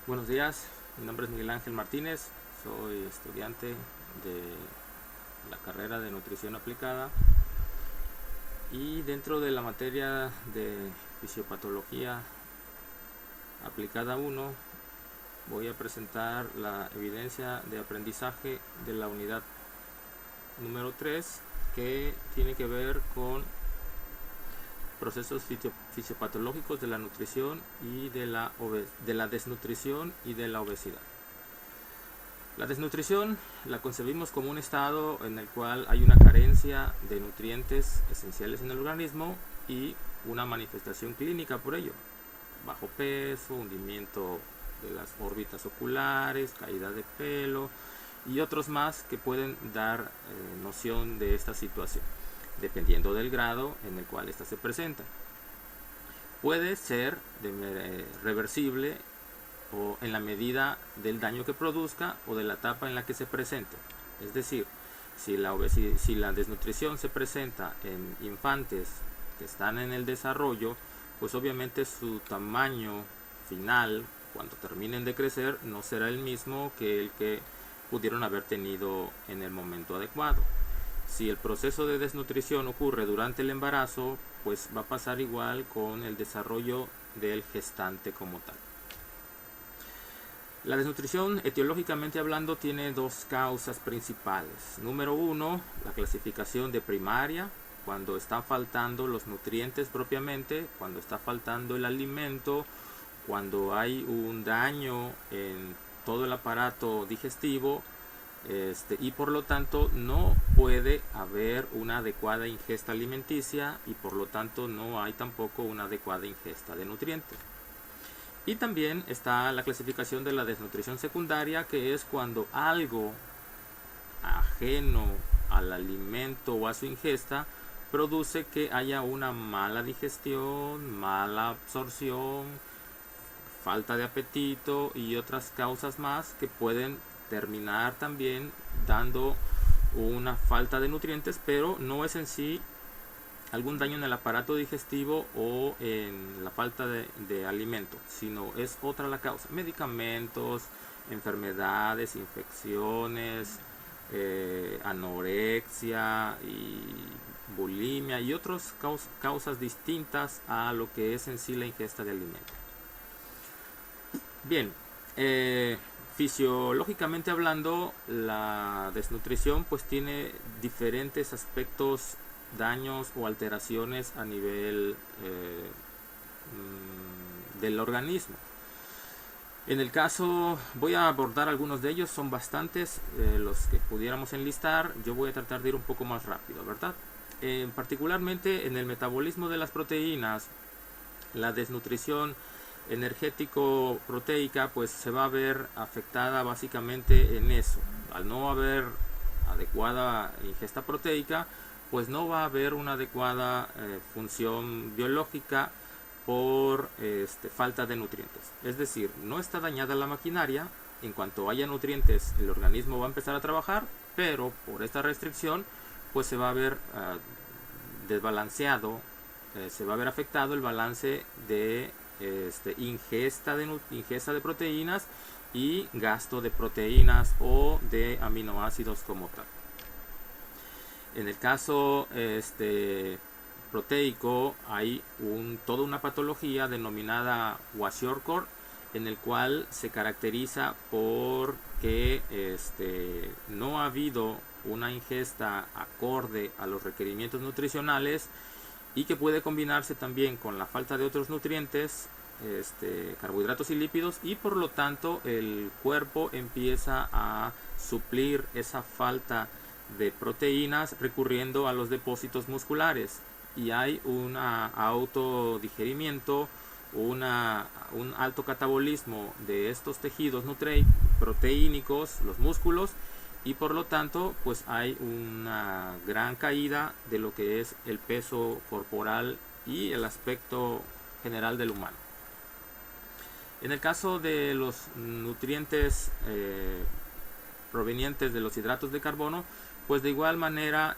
Buenos días, mi nombre es Miguel Ángel Martínez, soy estudiante de la carrera de nutrición aplicada y dentro de la materia de fisiopatología aplicada 1 voy a presentar la evidencia de aprendizaje de la unidad número 3 que tiene que ver con procesos fisiopatológicos de la nutrición y de la desnutrición y de la obesidad. La desnutrición la concebimos como un estado en el cual hay una carencia de nutrientes esenciales en el organismo y una manifestación clínica por ello: bajo peso, hundimiento de las órbitas oculares, caída de pelo y otros más que pueden dar noción de esta situación, dependiendo del grado en el cual ésta se presenta. Puede ser reversible o en la medida del daño que produzca o de la etapa en la que se presente. Es decir, si la desnutrición se presenta en infantes que están en el desarrollo, pues obviamente su tamaño final, cuando terminen de crecer, no será el mismo que el que pudieron haber tenido en el momento adecuado. Si el proceso de desnutrición ocurre durante el embarazo, pues va a pasar igual con el desarrollo del gestante como tal. La desnutrición, etiológicamente hablando, tiene dos causas principales. Número 1, la clasificación de primaria, cuando están faltando los nutrientes propiamente, cuando está faltando el alimento, cuando hay un daño en todo el aparato digestivo, y por lo tanto no puede haber una adecuada ingesta alimenticia y por lo tanto no hay tampoco una adecuada ingesta de nutrientes. Y también está la clasificación de la desnutrición secundaria, que es cuando algo ajeno al alimento o a su ingesta produce que haya una mala digestión, mala absorción, falta de apetito y otras causas más que pueden terminar también dando una falta de nutrientes, pero no es en sí algún daño en el aparato digestivo o en la falta de alimento, sino es otra la causa: medicamentos, enfermedades, infecciones, anorexia y bulimia y otras causas distintas a lo que es en sí la ingesta de alimentos. Bien, fisiológicamente hablando, la desnutrición pues tiene diferentes aspectos, daños o alteraciones a nivel del organismo. En el caso, voy a abordar algunos de ellos, son bastantes los que pudiéramos enlistar. Yo voy a tratar de ir un poco más rápido, ¿verdad? Particularmente en el metabolismo de las proteínas, la desnutrición energético-proteica pues se va a ver afectada básicamente en eso. Al no haber adecuada ingesta proteica, pues no va a haber una adecuada función biológica por falta de nutrientes. Es decir, no está dañada la maquinaria, en cuanto haya nutrientes el organismo va a empezar a trabajar, pero por esta restricción pues se va a ver desbalanceado, se va a ver afectado el balance de ingesta de proteínas y gasto de proteínas o de aminoácidos como tal. En el caso proteico hay toda una patología denominada kwashiorkor, en el cual se caracteriza por que no ha habido una ingesta acorde a los requerimientos nutricionales y que puede combinarse también con la falta de otros nutrientes, carbohidratos y lípidos, y por lo tanto el cuerpo empieza a suplir esa falta de proteínas recurriendo a los depósitos musculares, y hay un autodigerimiento, un alto catabolismo de estos tejidos proteínicos, los músculos, y por lo tanto pues hay una gran caída de lo que es el peso corporal y el aspecto general del humano. En el caso de los nutrientes provenientes de los hidratos de carbono, pues de igual manera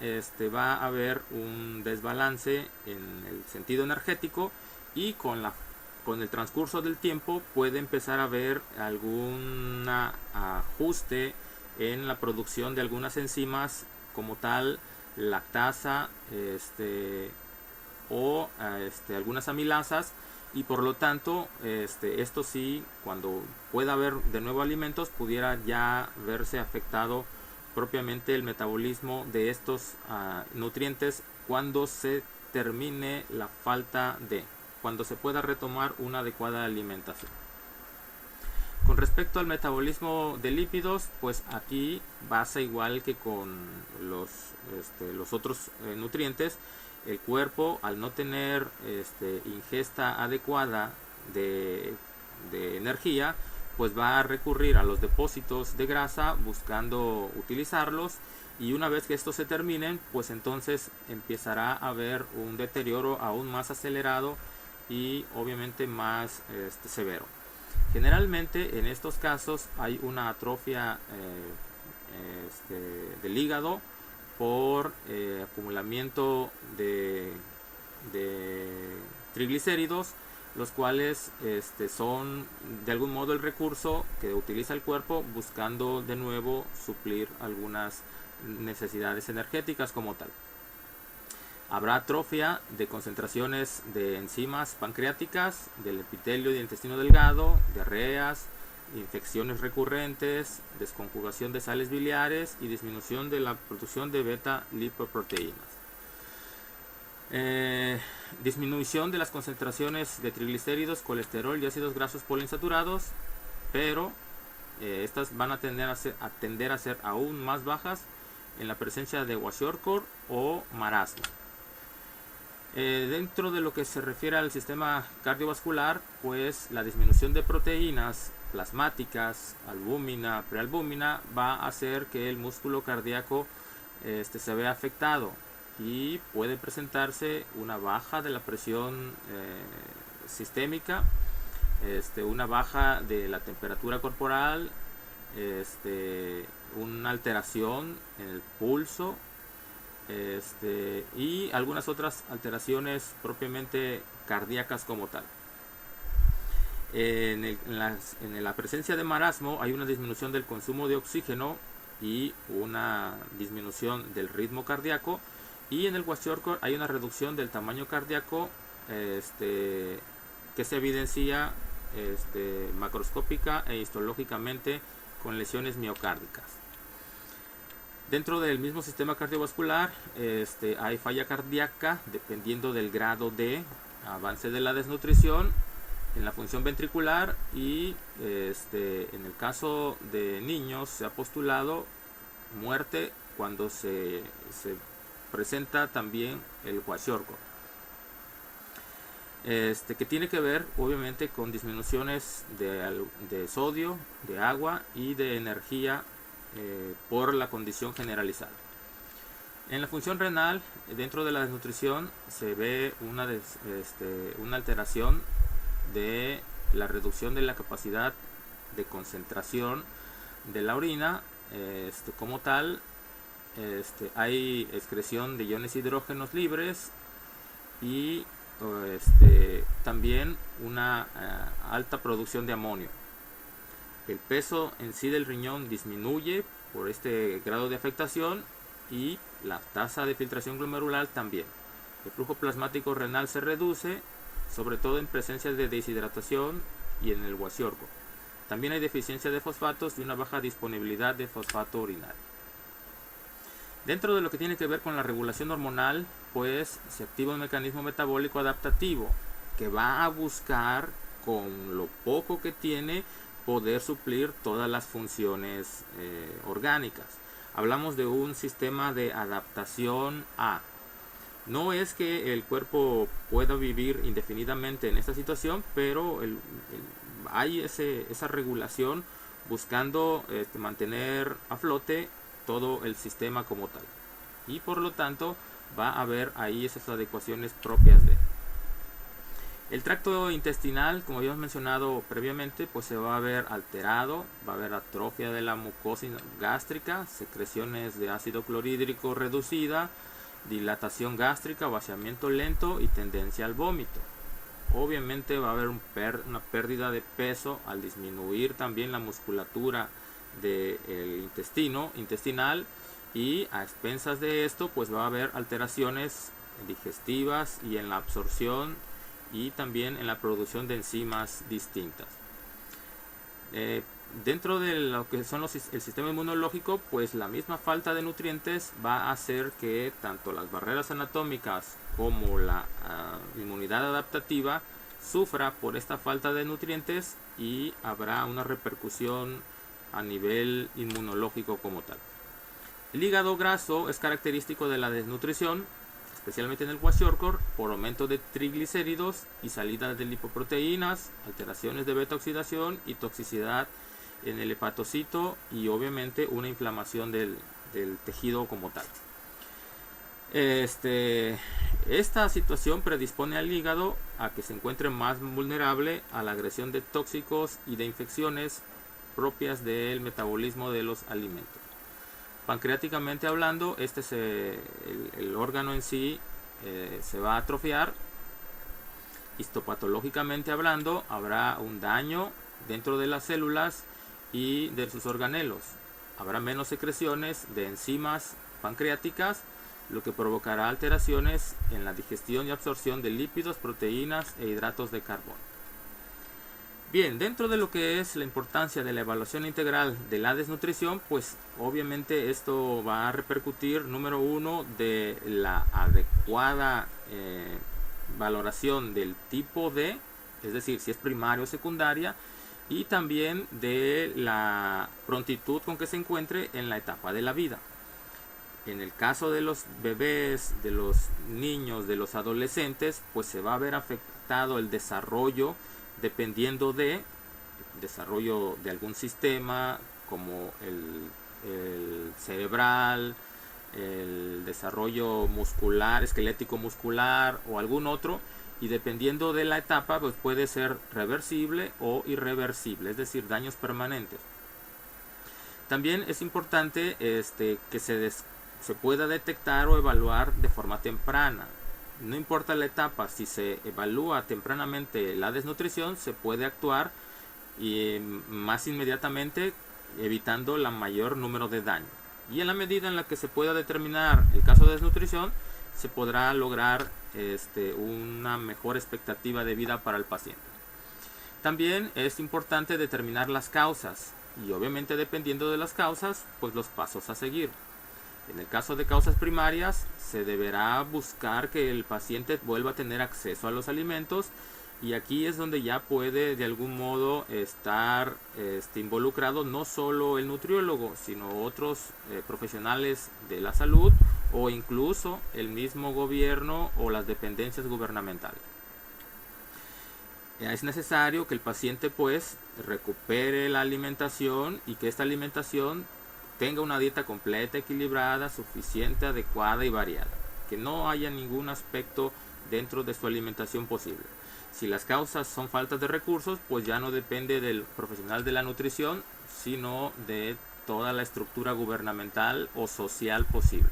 va a haber un desbalance en el sentido energético, y con la con el transcurso del tiempo puede empezar a haber algún ajuste en la producción de algunas enzimas como tal lactasa o algunas amilasas, y por lo tanto esto sí, cuando pueda haber de nuevo alimentos, pudiera ya verse afectado propiamente el metabolismo de estos nutrientes cuando se termine la falta de, cuando se pueda retomar una adecuada alimentación. Con respecto al metabolismo de lípidos, pues aquí pasa igual que con los otros nutrientes. El cuerpo, al no tener ingesta adecuada de energía, pues va a recurrir a los depósitos de grasa buscando utilizarlos, y una vez que estos se terminen, pues entonces empezará a haber un deterioro aún más acelerado y obviamente más severo. Generalmente en estos casos hay una atrofia del hígado por acumulamiento de triglicéridos, los cuales son de algún modo el recurso que utiliza el cuerpo buscando de nuevo suplir algunas necesidades energéticas como tal. Habrá atrofia de concentraciones de enzimas pancreáticas, del epitelio del intestino delgado, diarreas, infecciones recurrentes, desconjugación de sales biliares y disminución de la producción de beta-lipoproteínas. Disminución de las concentraciones de triglicéridos, colesterol y ácidos grasos poliinsaturados, pero estas van a tender a ser aún más bajas en la presencia de kwashiorkor o marasmo. Dentro de lo que se refiere al sistema cardiovascular, pues la disminución de proteínas plasmáticas, albúmina, prealbúmina, va a hacer que el músculo cardíaco se vea afectado, y puede presentarse una baja de la presión sistémica, una baja de la temperatura corporal, una alteración en el pulso, y algunas otras alteraciones propiamente cardíacas como tal. En la presencia de marasmo hay una disminución del consumo de oxígeno y una disminución del ritmo cardíaco, y en el kwashiorkor hay una reducción del tamaño cardíaco que se evidencia macroscópica e histológicamente con lesiones miocárdicas. Dentro del mismo sistema cardiovascular hay falla cardíaca dependiendo del grado de avance de la desnutrición en la función ventricular, y en el caso de niños se ha postulado muerte cuando se presenta también el kwashiorkor, que tiene que ver obviamente con disminuciones de sodio, de agua y de energía por la condición generalizada. En la función renal, dentro de la desnutrición, se ve una alteración de la reducción de la capacidad de concentración de la orina como tal. Hay excreción de iones hidrógenos libres y también una alta producción de amonio. El peso en sí del riñón disminuye por este grado de afectación, y la tasa de filtración glomerular también. El flujo plasmático renal se reduce, sobre todo en presencia de deshidratación y en el kwashiorkor. También hay deficiencia de fosfatos y una baja disponibilidad de fosfato urinario. Dentro de lo que tiene que ver con la regulación hormonal, pues se activa un mecanismo metabólico adaptativo que va a buscar, con lo poco que tiene, poder suplir todas las funciones orgánicas. Hablamos de un sistema de adaptación a. No es que el cuerpo pueda vivir indefinidamente en esta situación, pero hay esa regulación buscando mantener a flote todo el sistema como tal, y por lo tanto va a haber ahí esas adecuaciones propias de. El tracto intestinal, como habíamos mencionado previamente, pues se va a ver alterado, va a haber atrofia de la mucosa gástrica, secreciones de ácido clorhídrico reducida, dilatación gástrica, vaciamiento lento y tendencia al vómito. obviamente va a haber una pérdida de peso al disminuir también la musculatura del intestinal, y a expensas de esto pues va a haber alteraciones digestivas y en la absorción y también en la producción de enzimas distintas. Dentro de lo que son el sistema inmunológico, pues la misma falta de nutrientes va a hacer que tanto las barreras anatómicas como la inmunidad adaptativa sufra por esta falta de nutrientes, y habrá una repercusión a nivel inmunológico como tal. El hígado graso es característico de la desnutrición, especialmente en el kwashiorkor, por aumento de triglicéridos y salida de lipoproteínas, alteraciones de beta oxidación y toxicidad en el hepatocito, y obviamente una inflamación del tejido como tal. Esta situación predispone al hígado a que se encuentre más vulnerable a la agresión de tóxicos y de infecciones propias del metabolismo de los alimentos. Pancreáticamente hablando, el órgano en sí se va a atrofiar. Histopatológicamente hablando, habrá un daño dentro de las células y de sus organelos. Habrá menos secreciones de enzimas pancreáticas, lo que provocará alteraciones en la digestión y absorción de lípidos, proteínas e hidratos de carbono. Bien, dentro de lo que es la importancia de la evaluación integral de la desnutrición, pues obviamente esto va a repercutir, número uno, de la adecuada valoración del tipo D, es decir, si es primaria o secundaria, y también de la prontitud con que se encuentre en la etapa de la vida. En el caso de los bebés, de los niños, de los adolescentes, pues se va a ver afectado el desarrollo dependiendo de desarrollo de algún sistema como el cerebral, el desarrollo muscular, esquelético muscular o algún otro, y dependiendo de la etapa pues puede ser reversible o irreversible, es decir, daños permanentes. También es importante que se pueda detectar o evaluar de forma temprana. No importa la etapa, si se evalúa tempranamente la desnutrición, se puede actuar más inmediatamente, evitando el mayor número de daños. Y en la medida en la que se pueda determinar el caso de desnutrición, se podrá lograr una mejor expectativa de vida para el paciente. También es importante determinar las causas, y obviamente dependiendo de las causas, pues los pasos a seguir. En el caso de causas primarias, se deberá buscar que el paciente vuelva a tener acceso a los alimentos, y aquí es donde ya puede de algún modo estar involucrado no solo el nutriólogo, sino otros profesionales de la salud, o incluso el mismo gobierno o las dependencias gubernamentales. Es necesario que el paciente pues recupere la alimentación, y que esta alimentación tenga una dieta completa, equilibrada, suficiente, adecuada y variada. Que no haya ningún aspecto dentro de su alimentación posible. Si las causas son faltas de recursos, pues ya no depende del profesional de la nutrición, sino de toda la estructura gubernamental o social posible.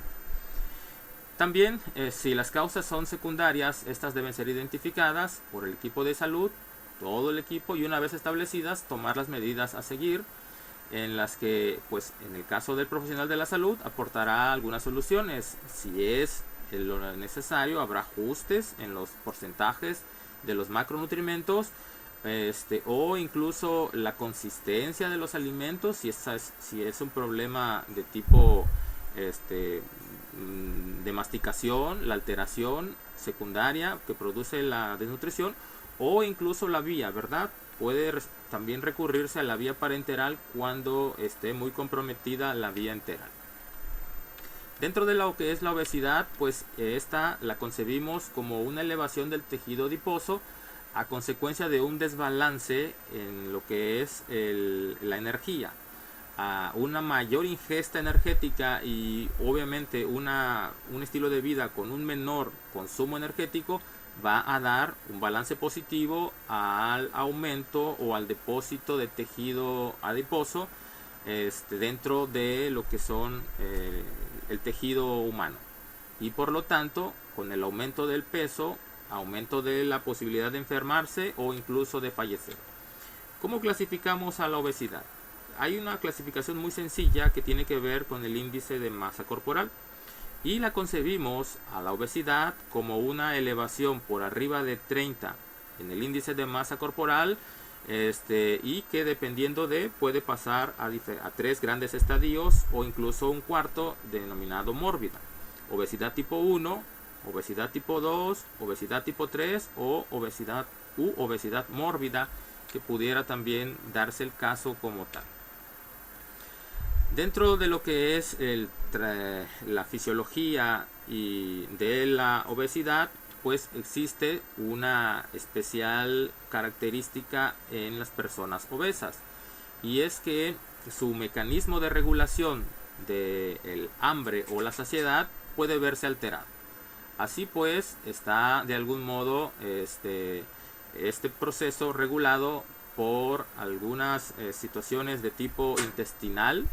También, si las causas son secundarias, estas deben ser identificadas por el equipo de salud, todo el equipo, y una vez establecidas, tomar las medidas a seguir, en las que, pues, en el caso del profesional de la salud, aportará algunas soluciones. Si es lo necesario, habrá ajustes en los porcentajes de los macronutrientes, o incluso la consistencia de los alimentos, si es un problema de tipo de masticación, la alteración secundaria que produce la desnutrición, o incluso la vía, ¿verdad? Puede también recurrirse a la vía parenteral cuando esté muy comprometida la vía enteral. Dentro de lo que es la obesidad, pues esta la concebimos como una elevación del tejido adiposo a consecuencia de un desbalance en lo que es la energía. A una mayor ingesta energética y obviamente un estilo de vida con un menor consumo energético va a dar un balance positivo al aumento o al depósito de tejido adiposo dentro de lo que son el tejido humano, y por lo tanto con el aumento del peso aumento de la posibilidad de enfermarse o incluso de fallecer. ¿Cómo clasificamos a la obesidad? Hay una clasificación muy sencilla que tiene que ver con el índice de masa corporal y la concebimos a la obesidad como una elevación por arriba de 30 en el índice de masa corporal, y que dependiendo de puede pasar a 3 grandes estadios o incluso un cuarto denominado mórbida: obesidad tipo 1, obesidad tipo 2, obesidad tipo 3 o obesidad mórbida, que pudiera también darse el caso como tal. Dentro de lo que es la fisiología y de la obesidad, pues existe una especial característica en las personas obesas, y es que su mecanismo de regulación del hambre o la saciedad puede verse alterado. Así pues, está de algún modo este proceso regulado por algunas situaciones de tipo intestinal.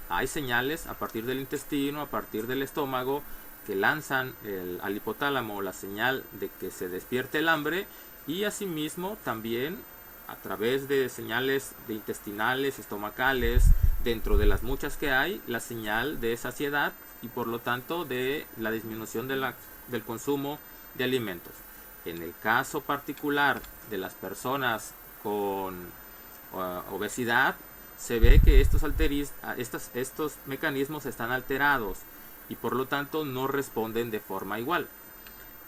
Hay señales a partir del intestino, a partir del estómago, que lanzan al hipotálamo la señal de que se despierte el hambre, y asimismo también a través de señales de intestinales, estomacales, dentro de las muchas que hay, la señal de saciedad y por lo tanto de la disminución del consumo de alimentos. En el caso particular de las personas con obesidad, se ve que estos mecanismos están alterados y por lo tanto no responden de forma igual.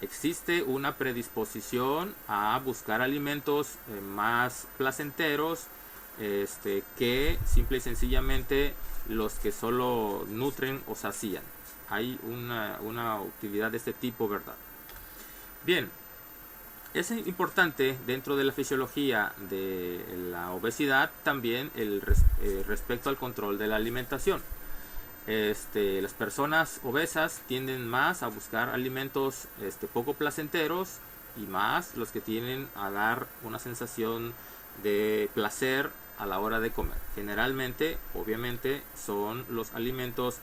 Existe una predisposición a buscar alimentos más placenteros, que simple y sencillamente los que solo nutren o sacían. Hay una utilidad de este tipo, ¿verdad? Bien, es importante dentro de la fisiología de la obesidad también respecto al control de la alimentación. Las personas obesas tienden más a buscar alimentos poco placenteros, y más los que tienden a dar una sensación de placer a la hora de comer. Generalmente, obviamente, son los alimentos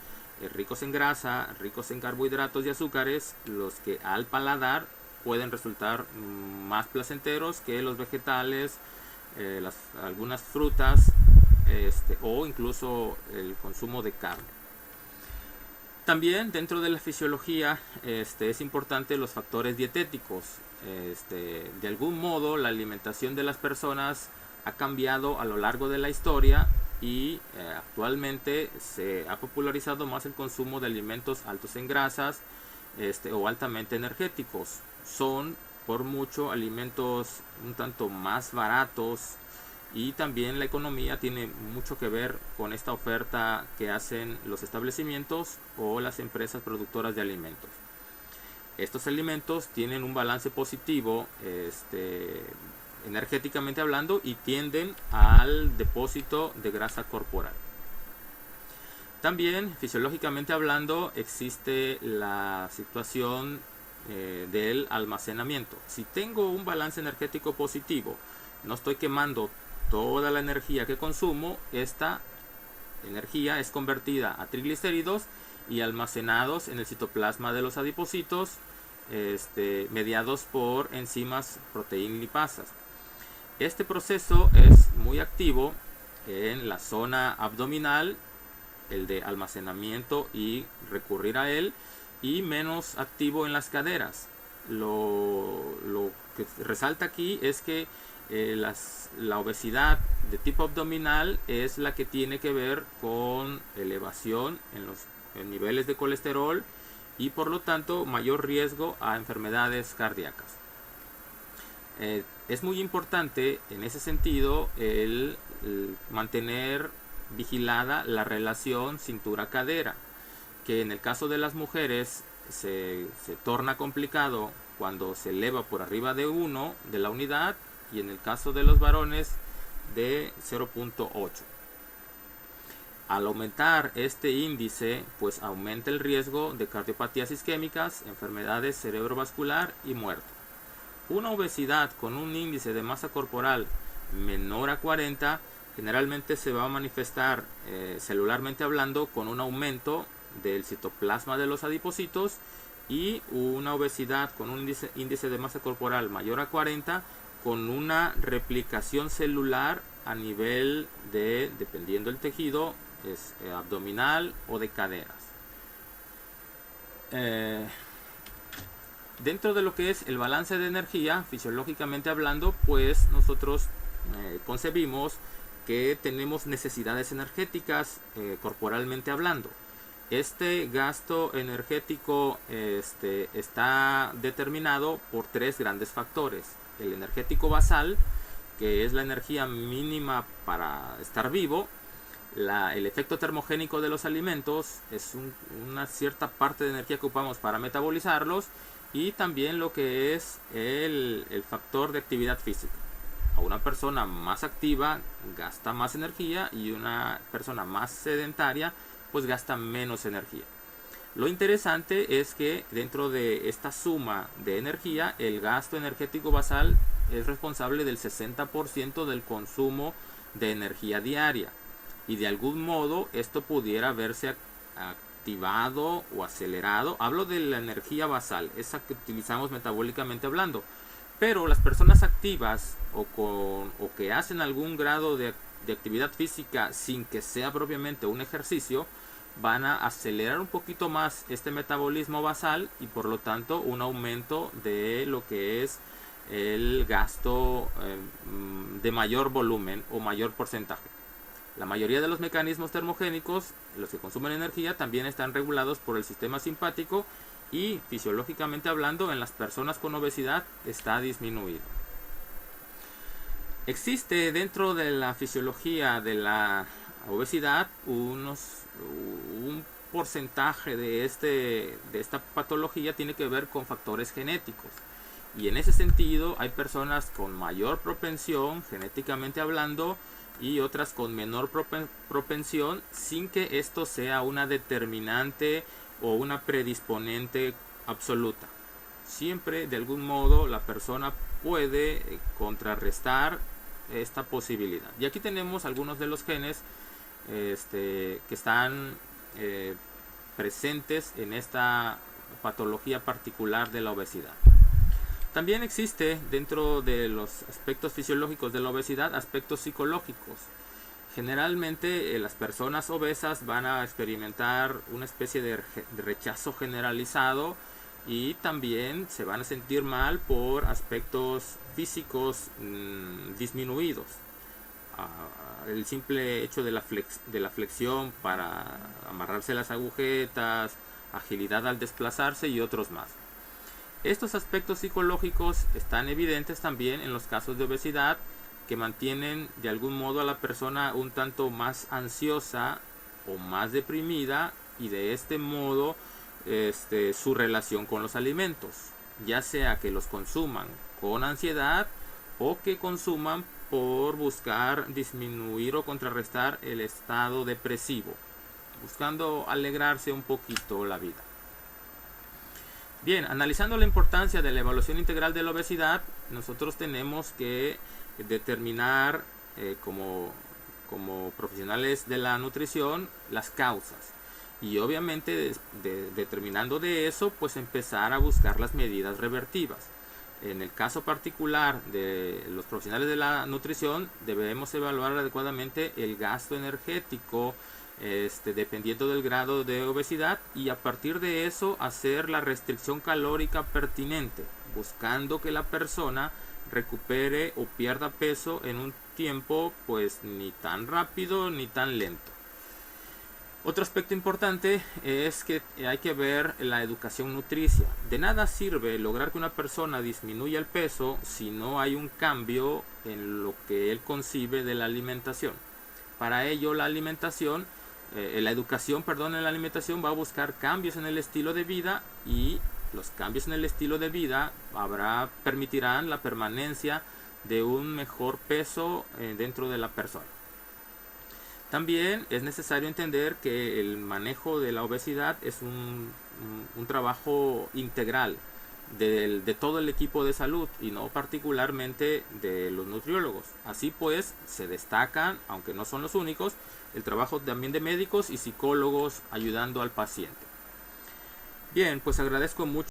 ricos en grasa, ricos en carbohidratos y azúcares, los que al paladar pueden resultar más placenteros que los vegetales, algunas frutas, o incluso el consumo de carne. También dentro de la fisiología es importante los factores dietéticos. De algún modo la alimentación de las personas ha cambiado a lo largo de la historia, y actualmente se ha popularizado más el consumo de alimentos altos en grasas o altamente energéticos. Son por mucho alimentos un tanto más baratos, y también la economía tiene mucho que ver con esta oferta que hacen los establecimientos o las empresas productoras de alimentos. Estos alimentos tienen un balance positivo energéticamente hablando, y tienden al depósito de grasa corporal. También fisiológicamente hablando existe la situación del almacenamiento. Si tengo un balance energético positivo, no estoy quemando toda la energía que consumo. Esta energía es convertida a triglicéridos y almacenados en el citoplasma de los adipocitos, mediados por enzimas proteínlipasas. Este proceso es muy activo en la zona abdominal, el de almacenamiento y recurrir a él, y menos activo en las caderas. Lo que resalta aquí es que la obesidad de tipo abdominal es la que tiene que ver con elevación en los niveles de colesterol, y por lo tanto mayor riesgo a enfermedades cardíacas. Es muy importante en ese sentido el mantener vigilada la relación cintura-cadera, que en el caso de las mujeres se torna complicado cuando se eleva por arriba de 1 de la unidad, y en el caso de los varones de 0.8. Al aumentar este índice, pues aumenta el riesgo de cardiopatías isquémicas, enfermedades cerebrovascular y muerte. Una obesidad con un índice de masa corporal menor a 40 generalmente se va a manifestar celularmente hablando con un aumento del citoplasma de los adipocitos, y una obesidad con un índice de masa corporal mayor a 40 con una replicación celular a nivel de, dependiendo del tejido, es abdominal o de caderas. Dentro de lo que es el balance de energía, fisiológicamente hablando, pues nosotros concebimos que tenemos necesidades energéticas corporalmente hablando. Este gasto energético está determinado por tres grandes factores. El energético basal, que es la energía mínima para estar vivo. El efecto termogénico de los alimentos es una cierta parte de energía que ocupamos para metabolizarlos. Y también lo que es el factor de actividad física. A una persona más activa gasta más energía y una persona más sedentaria pues gasta menos energía. Lo interesante es que dentro de esta suma de energía, el gasto energético basal es responsable del 60% del consumo de energía diaria. Y de algún modo esto pudiera verse activado o acelerado. Hablo de la energía basal, esa que utilizamos metabólicamente hablando. Pero las personas activas o que hacen algún grado de actividad física sin que sea propiamente un ejercicio, van a acelerar un poquito más este metabolismo basal y por lo tanto un aumento de lo que es el gasto de mayor volumen o mayor porcentaje. La mayoría de los mecanismos termogénicos, los que consumen energía, también están regulados por el sistema simpático y fisiológicamente hablando en las personas con obesidad está disminuido. Existe dentro de la fisiología de la obesidad un porcentaje de esta patología tiene que ver con factores genéticos. Y en ese sentido hay personas con mayor propensión genéticamente hablando y otras con menor propensión sin que esto sea una determinante o una predisponente absoluta. Siempre de algún modo la persona puede contrarrestar esta posibilidad. Y aquí tenemos algunos de los genes que están presentes en esta patología particular de la obesidad. También existe dentro de los aspectos fisiológicos de la obesidad aspectos psicológicos. Generalmente las personas obesas van a experimentar una especie de rechazo generalizado y también se van a sentir mal por aspectos físicos disminuidos. El simple hecho de la flexión para amarrarse las agujetas, agilidad al desplazarse y otros más. Estos aspectos psicológicos están evidentes también en los casos de obesidad que mantienen de algún modo a la persona un tanto más ansiosa o más deprimida y de este modo su relación con los alimentos, ya sea que los consuman con ansiedad o que consuman por buscar disminuir o contrarrestar el estado depresivo, buscando alegrarse un poquito la vida. Bien, analizando la importancia de la evaluación integral de la obesidad, nosotros tenemos que determinar como profesionales de la nutrición las causas y obviamente determinando de eso pues empezar a buscar las medidas revertivas. En el caso particular de los profesionales de la nutrición debemos evaluar adecuadamente el gasto energético dependiendo del grado de obesidad y a partir de eso hacer la restricción calórica pertinente, buscando que la persona recupere o pierda peso en un tiempo pues ni tan rápido ni tan lento. Otro aspecto importante es que hay que ver la educación nutricia. De nada sirve lograr que una persona disminuya el peso si no hay un cambio en lo que él concibe de la alimentación. Para ello la educación en la alimentación va a buscar cambios en el estilo de vida y los cambios en el estilo de vida permitirán la permanencia de un mejor peso dentro de la persona. También es necesario entender que el manejo de la obesidad es un trabajo integral de todo el equipo de salud y no particularmente de los nutriólogos. Así pues, se destacan, aunque no son los únicos, el trabajo también de médicos y psicólogos ayudando al paciente. Bien, pues agradezco mucho